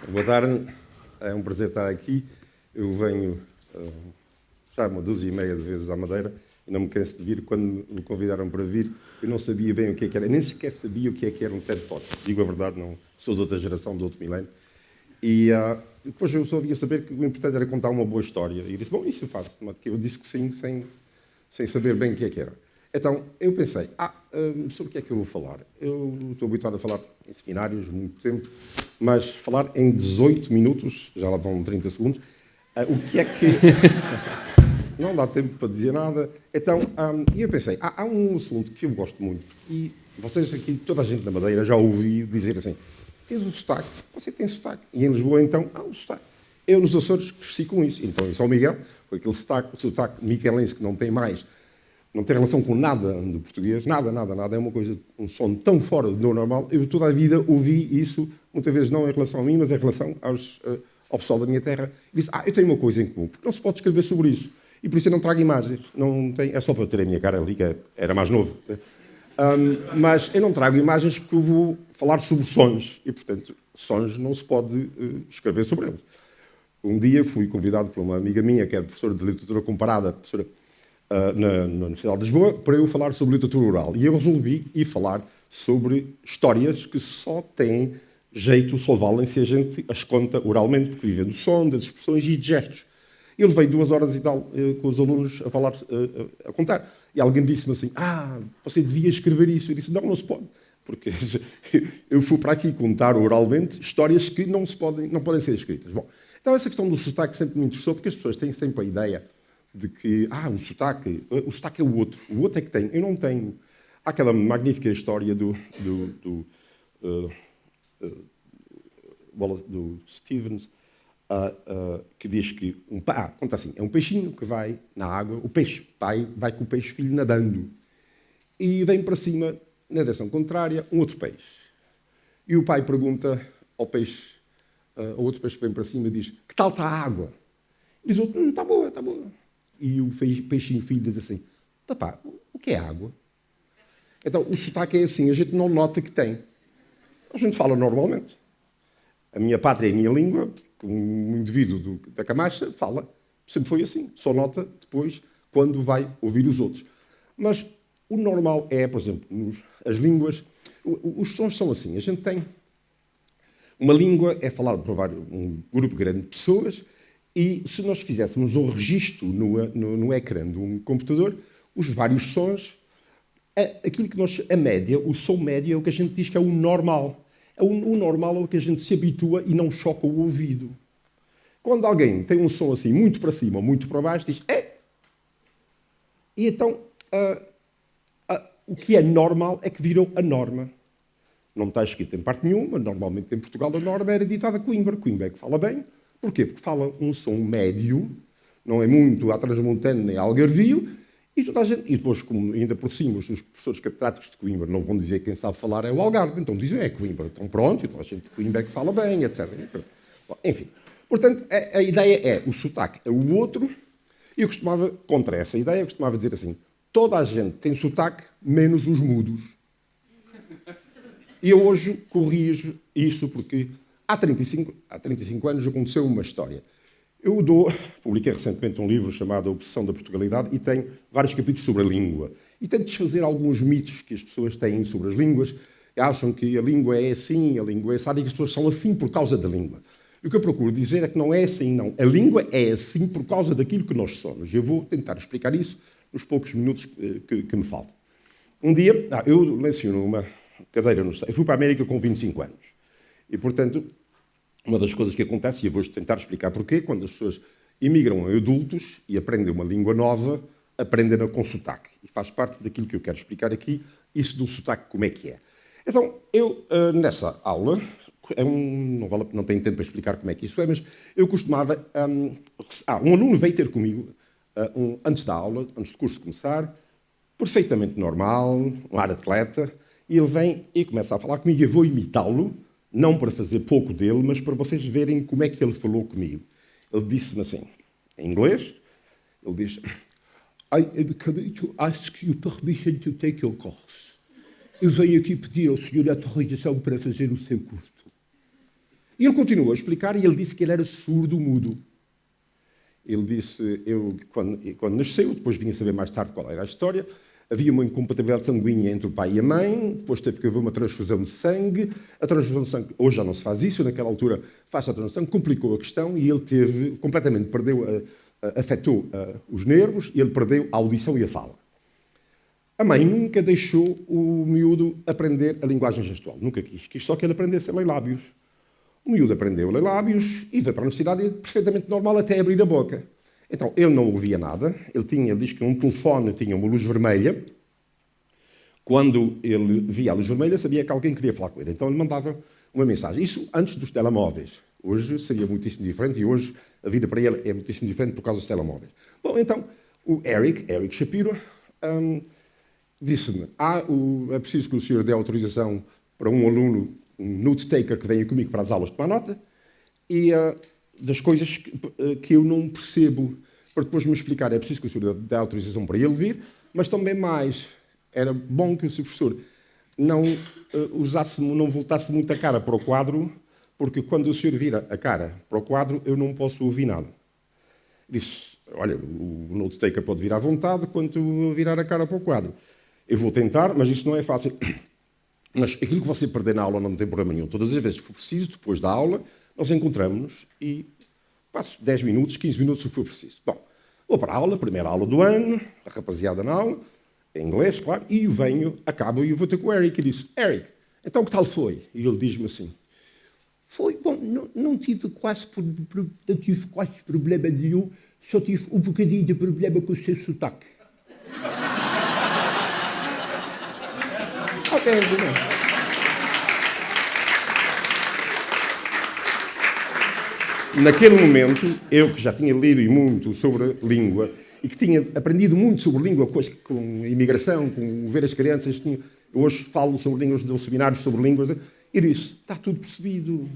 Boa tarde, é um prazer estar aqui. Eu venho já uma dúzia e meia de vezes à Madeira e não me canso de vir. Quando me convidaram para vir, eu não sabia bem o que é que era, nem sequer sabia o que era um TED Talk. Digo a verdade, não sou de outra geração, de outro milénio. E depois eu só via saber que o importante era contar uma boa história. E disse, bom, isso eu faço. Eu disse que sim, sem saber bem o que era. Então, eu pensei, sobre o que é que eu vou falar? Eu estou habituado a falar em seminários muito tempo, mas falar em 18 minutos, já lá vão 30 segundos, o que é que... Não dá tempo para dizer nada. Então, eu pensei, há um assunto que eu gosto muito, e vocês aqui, toda a gente na Madeira, já ouvi dizer assim, tens o sotaque, você tem sotaque. E em Lisboa, então, há o sotaque. Eu, nos Açores, cresci com isso. Então, em São Miguel, com aquele sotaque miquelense que não tem mais, não tem relação com nada do português, nada, é uma coisa, um som tão fora do normal. Eu toda a vida ouvi isso, muitas vezes não em relação a mim, mas em relação ao pessoal da minha terra. E disse, eu tenho uma coisa em comum, porque não se pode escrever sobre isso. E por isso eu não trago imagens, não tem, é só para ter a minha cara ali, que era mais novo. Mas eu não trago imagens porque eu vou falar sobre sons, e portanto, sons não se pode escrever sobre eles. Um dia fui convidado por uma amiga minha, que é professora de literatura comparada, professora na Universidade de Lisboa, para eu falar sobre literatura oral. E eu resolvi ir falar sobre histórias que só têm jeito, só valem se a gente as conta oralmente, porque vivem do som, das expressões e de gestos. Eu levei 2 horas e tal com os alunos a falar, a contar. E alguém disse-me assim, você devia escrever isso. Eu disse, não se pode. Porque eu fui para aqui contar oralmente histórias que não podem ser escritas. Bom, então essa questão do sotaque sempre me interessou, porque as pessoas têm sempre a ideia de que, o sotaque é o outro é que tem, eu não tenho. Há aquela magnífica história do Stevens, que diz que, conta assim, é um peixinho que vai na água, o peixe pai vai com o peixe filho nadando, e vem para cima, na direção contrária, um outro peixe. E o pai pergunta ao peixe, ao outro peixe que vem para cima, diz, que tal está a água? E diz o outro, está boa, está boa. E o peixinho filho diz assim, papá, o que é água? Então, o sotaque é assim, a gente não nota que tem. A gente fala normalmente. A minha pátria é a minha língua, um indivíduo da Camacha fala, sempre foi assim. Só nota depois quando vai ouvir os outros. Mas o normal é, por exemplo, as línguas, os sons são assim. A gente tem uma língua, é falada por um grupo grande de pessoas, e se nós fizéssemos um registro no ecrã de um computador, os vários sons, aquilo que a média, o som médio é o que a gente diz que é o normal. O normal é o que a gente se habitua e não choca o ouvido. Quando alguém tem um som assim, muito para cima ou muito para baixo, diz, E então, o que é normal é que virou a norma. Não está escrito em parte nenhuma, normalmente em Portugal a norma era ditada Coimbra. Coimbra é que fala bem. Porquê? Porque fala um som médio, não é muito à transmontana nem algarvio, e toda a gente, e depois, como ainda por cima, os professores catedráticos de Coimbra não vão dizer quem sabe falar é o Algarve, então dizem é Coimbra. Então pronto, então a gente de Coimbra é que fala bem, etc. Bom, enfim, portanto, a ideia é, o sotaque é o outro, e eu costumava, contra essa ideia, eu costumava dizer assim, toda a gente tem sotaque, menos os mudos. E eu hoje corrijo isso porque há 35 anos aconteceu uma história. Eu publiquei recentemente um livro chamado A Obsessão da Portugalidade e tem vários capítulos sobre a língua. E tento desfazer alguns mitos que as pessoas têm sobre as línguas. Acham que a língua é assim, a língua é assada, e que as pessoas são assim por causa da língua. E o que eu procuro dizer é que não é assim, não. A língua é assim por causa daquilo que nós somos. Eu vou tentar explicar isso nos poucos minutos que me faltam. Um dia, eu leciono uma cadeira no Estado. Eu fui para a América com 25 anos. E, portanto, uma das coisas que acontece, e eu vou tentar explicar porquê, quando as pessoas imigram a adultos e aprendem uma língua nova, aprendem-na com sotaque. E faz parte daquilo que eu quero explicar aqui, isso do sotaque, como é que é. Então, eu, nessa aula, não tenho tempo para explicar como é que isso é, mas eu costumava... um aluno veio ter comigo antes da aula, antes do curso começar, perfeitamente normal, um ar atleta, e ele vem e começa a falar comigo, eu vou imitá-lo, não para fazer pouco dele, mas para vocês verem como é que ele falou comigo. Ele disse-me assim, em inglês, ele diz, I am coming to ask you permission to take your course. Eu venho aqui pedir ao senhor a autorização para fazer o seu curso. E ele continuou a explicar e ele disse que ele era surdo-mudo. Ele disse, quando nasceu, depois vinha saber mais tarde qual era a história, havia uma incompatibilidade sanguínea entre o pai e a mãe, depois teve que haver uma transfusão de sangue. A transfusão de sangue, hoje já não se faz isso, naquela altura faz a transfusão de sangue, complicou a questão e ele teve, completamente perdeu, afetou os nervos e ele perdeu a audição e a fala. A mãe nunca deixou o miúdo aprender a linguagem gestual, nunca quis só que ele aprendesse a ler lábios. O miúdo aprendeu a ler lábios e veio para a universidade perfeitamente normal até abrir a boca. Então, ele não ouvia nada, ele diz que um telefone tinha uma luz vermelha. Quando ele via a luz vermelha, sabia que alguém queria falar com ele. Então, ele mandava uma mensagem. Isso antes dos telemóveis. Hoje seria muitíssimo diferente e hoje a vida para ele é muitíssimo diferente por causa dos telemóveis. Bom, então, o Eric Shapiro, disse-me, é preciso que o senhor dê autorização para um aluno, um note-taker que venha comigo para as aulas tomar nota, e das coisas que eu não percebo, para depois me explicar, é preciso que o senhor dê autorização para ele vir, mas também mais, era bom que o seu professor não não voltasse muito a cara para o quadro, porque quando o senhor vira a cara para o quadro, eu não posso ouvir nada. Disse, olha, o note-taker pode vir à vontade quando virar a cara para o quadro. Eu vou tentar, mas isso não é fácil. Mas aquilo que você perder na aula não tem problema nenhum. Todas as vezes que for preciso, depois da aula, nós encontramos-nos e passo 10 minutos, 15 minutos, o que for preciso. Bom, vou para a aula, primeira aula do ano, a rapaziada na aula, em inglês, claro, e acabo e vou ter com o Eric. E disse, Eric, então que tal foi? E ele diz-me assim, foi, bom, não tive quase problema nenhum, só tive um bocadinho de problema com o seu sotaque. Ok, naquele momento, eu que já tinha lido muito sobre língua e que tinha aprendido muito sobre língua com a imigração, com ver as crianças, eu hoje falo sobre línguas, dou seminários sobre línguas, e disse, está tudo percebido.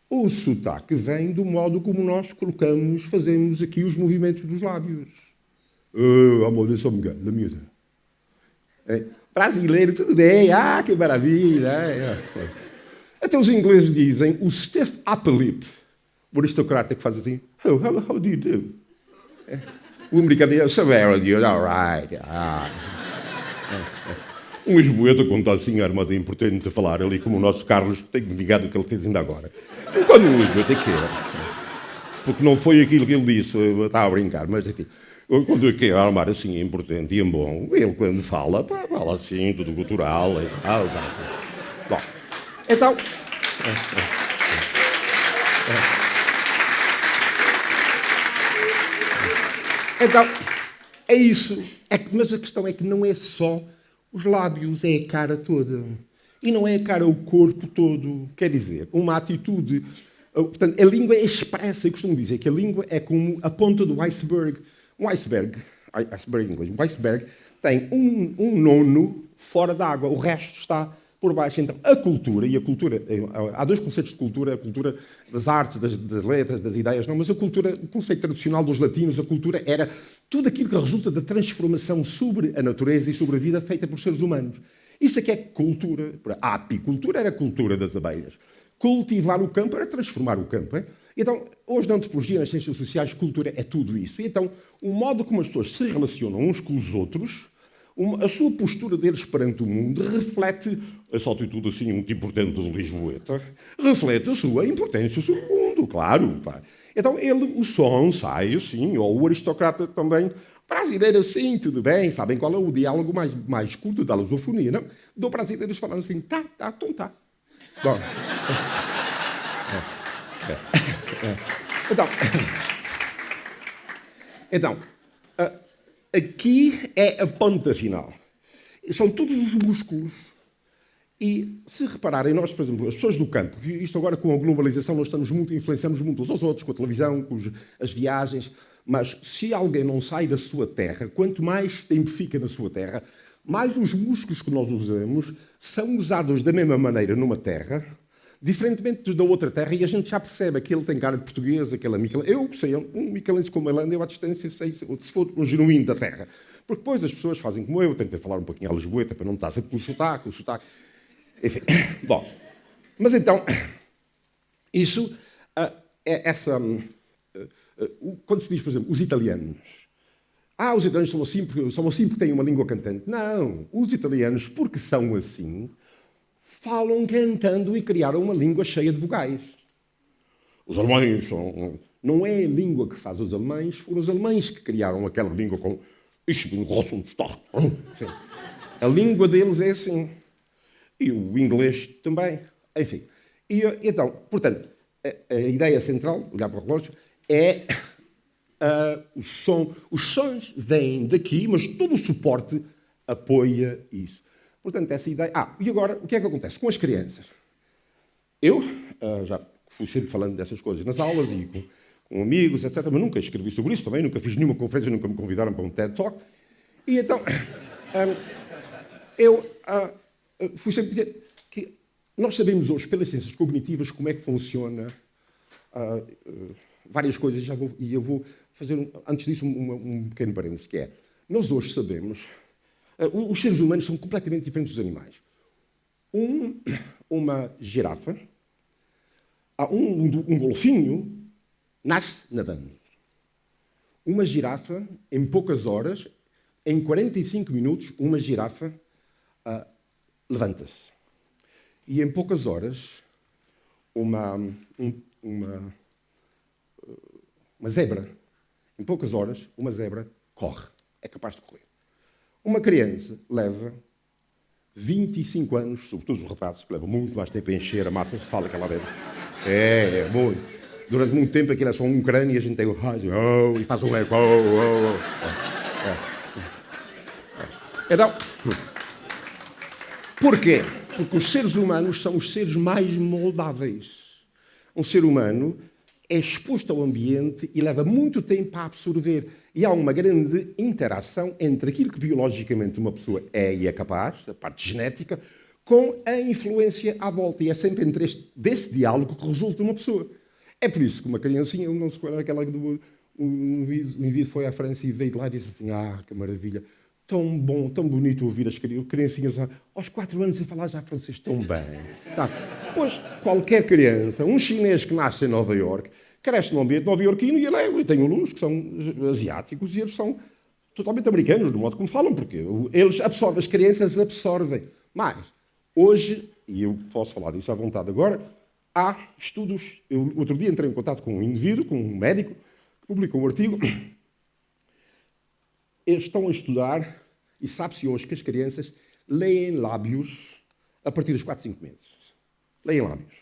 O sotaque vem do modo como nós fazemos aqui os movimentos dos lábios. Amor, só me engano, da miúda. Brasileiro, tudo bem, que maravilha. Até os ingleses dizem o stiff upper lip. O aristocrata que faz assim, how do you do? O americano diz, so very good, all right. Um lisboeta, quando está assim armado, é importante falar ali, como o nosso Carlos, que tem que vingar do que ele fez ainda agora. Quando um lisboeta quer. Porque não foi aquilo que ele disse, estava a brincar, mas enfim. Quando eu quero armar assim é importante e é bom, ele quando fala assim, tudo cultural. Bom, então... Então, é isso. Mas a questão é que não é só os lábios, é a cara toda. E não é a cara, o corpo todo. Quer dizer, uma atitude... Portanto, a língua é expressa. Eu costumo dizer que a língua é como a ponta do iceberg. Um iceberg em inglês, um iceberg tem um nono fora d'água, o resto está por baixo. Então, a cultura, há dois conceitos de cultura, a cultura das artes, das letras, das ideias, não, mas a cultura, o conceito tradicional dos latinos, a cultura era tudo aquilo que resulta da transformação sobre a natureza e sobre a vida feita por seres humanos. Isso é que é cultura. A apicultura era a cultura das abelhas. Cultivar o campo era transformar o campo. Então, hoje na antropologia, nas ciências sociais, cultura é tudo isso. E então, o modo como as pessoas se relacionam uns com os outros, a sua postura deles perante o mundo reflete essa atitude assim muito importante do lisboeta, reflete a sua importância sobre o mundo, claro. Então, o som sai assim, ou o aristocrata também, brasileiro assim, tudo bem, sabem qual é o diálogo mais curto da lusofonia, não? Do brasileiros falando assim, tá. Bom... Então, aqui é a ponta final. São todos os músculos. E se repararem, nós, por exemplo, as pessoas do campo, isto agora com a globalização nós influenciamos muito uns aos outros, com a televisão, com as viagens, mas se alguém não sai da sua terra, quanto mais tempo fica na sua terra, mais os músculos que nós usamos são usados da mesma maneira numa terra, diferentemente da outra terra, e a gente já percebe que ele tem cara de português, aquela micalense. Eu sei, um micalense como ele, eu à distância sei se for um genuíno da terra. Porque depois as pessoas fazem como eu, tentei falar um pouquinho à lisboeta para não estar sempre com o sotaque. Enfim, bom. Mas então, Isso, quando se diz, por exemplo, os italianos. Os italianos são assim porque têm uma língua cantante. Não, os italianos, porque são assim, falam cantando e criaram uma língua cheia de vogais. Os alemães são... Não é a língua que faz os alemães, foram os alemães que criaram aquela língua com... A língua deles é assim. E o inglês também. Enfim. Então, portanto, a ideia central, olhar para o relógio, é o som. Os sons vêm daqui, mas todo o suporte apoia isso. Portanto, essa ideia... e agora, o que é que acontece com as crianças? Eu já fui sempre falando dessas coisas nas aulas e com amigos, etc., mas nunca escrevi sobre isso também, nunca fiz nenhuma conferência, nunca me convidaram para um TED Talk. E então, eu fui sempre dizer que nós sabemos hoje, pelas ciências cognitivas, como é que funciona várias coisas, e eu vou fazer, antes disso, um pequeno parênteses, que é, nós hoje sabemos, os seres humanos são completamente diferentes dos animais. Uma girafa, um golfinho, nasce nadando. Uma girafa, em poucas horas, em 45 minutos, uma girafa levanta-se. E em poucas horas, uma zebra, em poucas horas, uma zebra corre. É capaz de correr. Uma criança leva 25 anos, sobretudo os rapazes, que levam muito mais tempo a encher a massa cefálica que ela dentro. Muito. Durante muito tempo aquilo é só um crânio e a gente tem o e faz um eco. Então, porquê? Porque os seres humanos são os seres mais moldáveis. Um ser humano é exposto ao ambiente e leva muito tempo a absorver. E há uma grande interação entre aquilo que biologicamente uma pessoa é e é capaz, a parte genética, com a influência à volta. E é sempre desse diálogo que resulta uma pessoa. É por isso que uma criancinha, não se lembra aquela do um indivíduo foi à França e veio de lá e disse assim, que maravilha, tão bom, tão bonito ouvir as criancinhas aos 4 anos a falar já francês tão bem. Pois, qualquer criança, um chinês que nasce em Nova Iorque, cresce num ambiente nova-iorquino e eu tenho alunos que são asiáticos e eles são totalmente americanos, do modo como falam, porque eles absorvem, as crianças absorvem. Mas, hoje, e eu posso falar disso à vontade agora, há estudos. Eu, outro dia, entrei em contato com um indivíduo, com um médico, que publicou um artigo. Eles estão a estudar, e sabe-se hoje que as crianças leem lábios a partir dos 4, 5 meses. Leem lábios.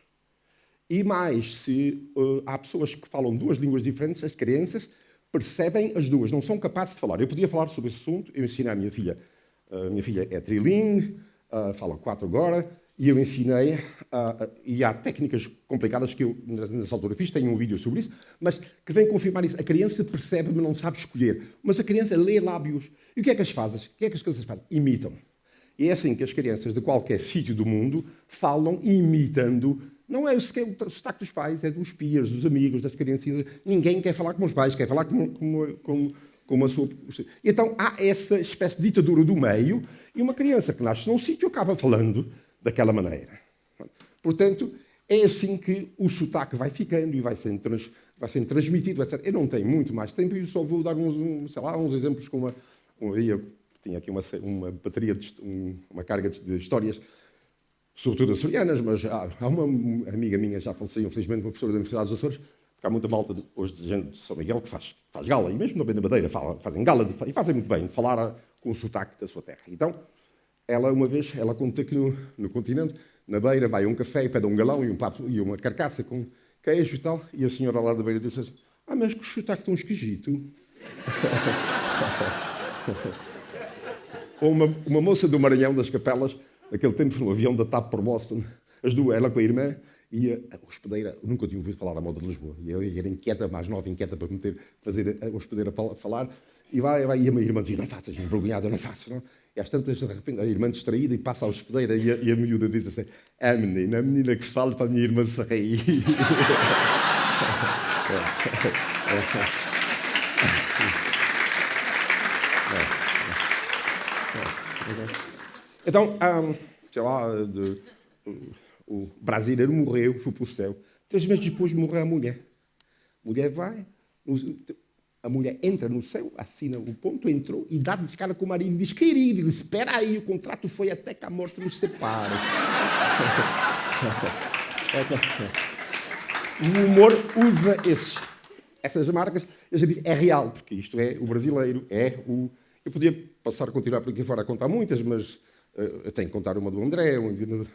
E mais, se há pessoas que falam 2 línguas diferentes, as crianças percebem as 2, não são capazes de falar. Eu podia falar sobre esse assunto, eu ensinei à minha filha é trilingue, fala 4 agora, e eu ensinei, e há técnicas complicadas que eu, nessa altura, fiz, tenho um vídeo sobre isso, mas que vem confirmar isso. A criança percebe, mas não sabe escolher. Mas a criança lê lábios. E o que é que as crianças fazem? Imitam. E é assim que as crianças de qualquer sítio do mundo falam imitando. Não é o sotaque dos pais, é dos peers, dos amigos, das crianças. Ninguém quer falar como os pais, quer falar como a sua... Então, há essa espécie de ditadura do meio, e uma criança que nasce num sítio acaba falando daquela maneira. Portanto, é assim que o sotaque vai ficando e vai sendo transmitido, etc. Eu não tenho muito mais tempo e só vou dar uns exemplos com eu tinha aqui uma bateria, uma carga de histórias, sobretudo açorianas, mas há uma amiga minha, já faleceu, infelizmente, uma professora da Universidade dos Açores, porque há muita malta hoje de gente de São Miguel que faz gala, e mesmo também na Madeira fazem gala, e fazem muito bem, de falar com o sotaque da sua terra. Então, ela conta que no continente, na beira, vai a um café e pede um galão e uma carcaça com queijo e tal, e a senhora lá da beira disse assim, mas que sotaque tão esquisito. Ou uma moça do Maranhão, das Capelas, naquele tempo no avião da TAP por Boston, as duas, ela com a irmã, e a hospedeira, eu nunca tinha ouvido falar da moda de Lisboa, e eu era inquieta, mais nova, inquieta para fazer a hospedeira falar, e vai, e a minha irmã diz, não faças, envergonhada, não faço, não. E às tantas, de repente, a irmã distraída e passa a hospedeira, e a miúda diz assim, a menina que fala para a minha irmã se rir. Então, sei lá, o brasileiro morreu, foi para o céu, 3 meses depois morreu a mulher. A mulher vai, a mulher entra no céu, assina o ponto, entrou e dá de cara com o marido e diz: querido, espera aí, o contrato foi até que a morte nos separe. O humor usa essas marcas, a gente diz, é real, porque isto é o brasileiro, Eu podia passar a continuar por aqui fora a contar muitas, mas eu tenho que contar uma do André, um indivíduo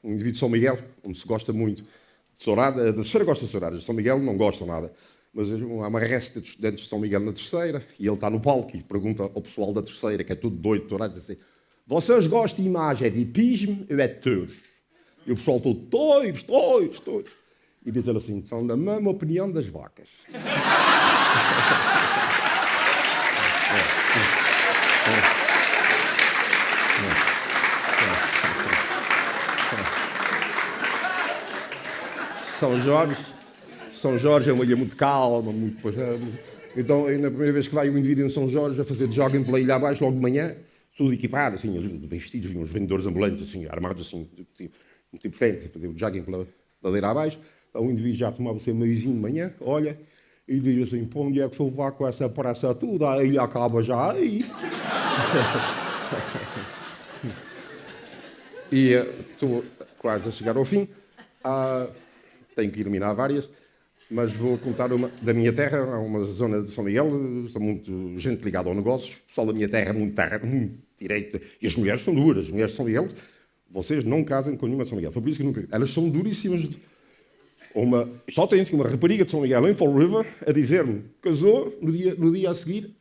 de São Miguel, onde se gosta muito de Sourada. Da Terceira gosta de Sourada, de São Miguel não gosta nada. Mas há uma resta de estudantes de São Miguel na Terceira, e ele está no palco e pergunta ao pessoal da Terceira, que é tudo doido, Sourada, assim: vocês gostam de imagem de hipismo ou é de touros? E o pessoal todo, todos. E diz ele assim: são da mesma opinião das vacas. São Jorge é uma ilha muito calma, muito... Então, na primeira vez que vai um indivíduo em São Jorge a fazer jogging pela ilha abaixo, logo de manhã, tudo equipado, assim, bem vestidos, vinham os vendedores ambulantes, assim, armados assim, muito importantes, a fazer o jogging pela ladeira abaixo. Então, o indivíduo já tomava o seu meiozinho de manhã, olha, e diz assim: pô, onde é que eu vou com essa pressa toda? A ilha acaba já aí. E estou quase a chegar ao fim. Tenho que eliminar várias, mas vou contar uma da minha terra. Há uma zona de São Miguel, são muito gente ligada ao negócio. O pessoal da minha terra é muito direita. E as mulheres são duras. As mulheres de São Miguel, vocês não casem com nenhuma de São Miguel. Foi por isso que nunca... Elas são duríssimas. Só tenho uma rapariga de São Miguel em Fall River a dizer-me: casou, no dia a seguir,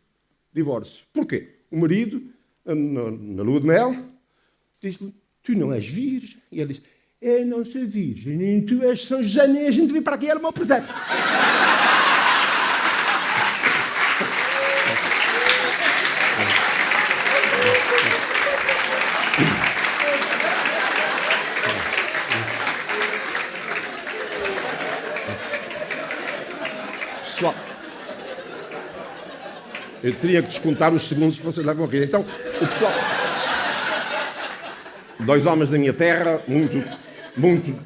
divórcio. Porquê? O marido, na lua de mel, disse-lhe: tu não és virgem. E ele disse: eu não sou virgem, nem tu és São José, nem a gente veio para aqui, era o meu presente. Pessoal, eu teria que descontar os segundos que vocês levam aqui. Então, o pessoal... 2 homens da minha terra, muito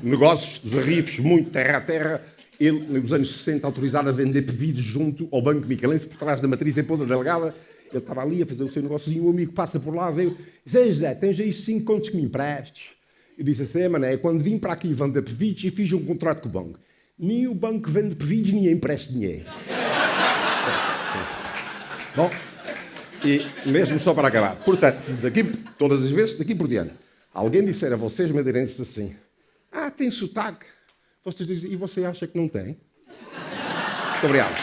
negócios, desarrifos, muito terra a terra. Ele, nos anos 60, autorizado a vender pedidos junto ao Banco Micalense, por trás da matriz em Ponta Delgada. Ele estava ali a fazer o seu negóciozinho, um amigo passa por lá, veio, diz: José, tens aí 5 contos que me emprestes? Eu disse assim: mané, quando vim para aqui vender pedidos e fiz um contrato com o banco. Nem o banco vende pedidos, nem empresta dinheiro. Bom, e mesmo só para acabar. Portanto, todas as vezes, daqui por diante, alguém disser a vocês, madeirenses, assim: tem sotaque. Vocês dizem: e você acha que não tem? Muito obrigado.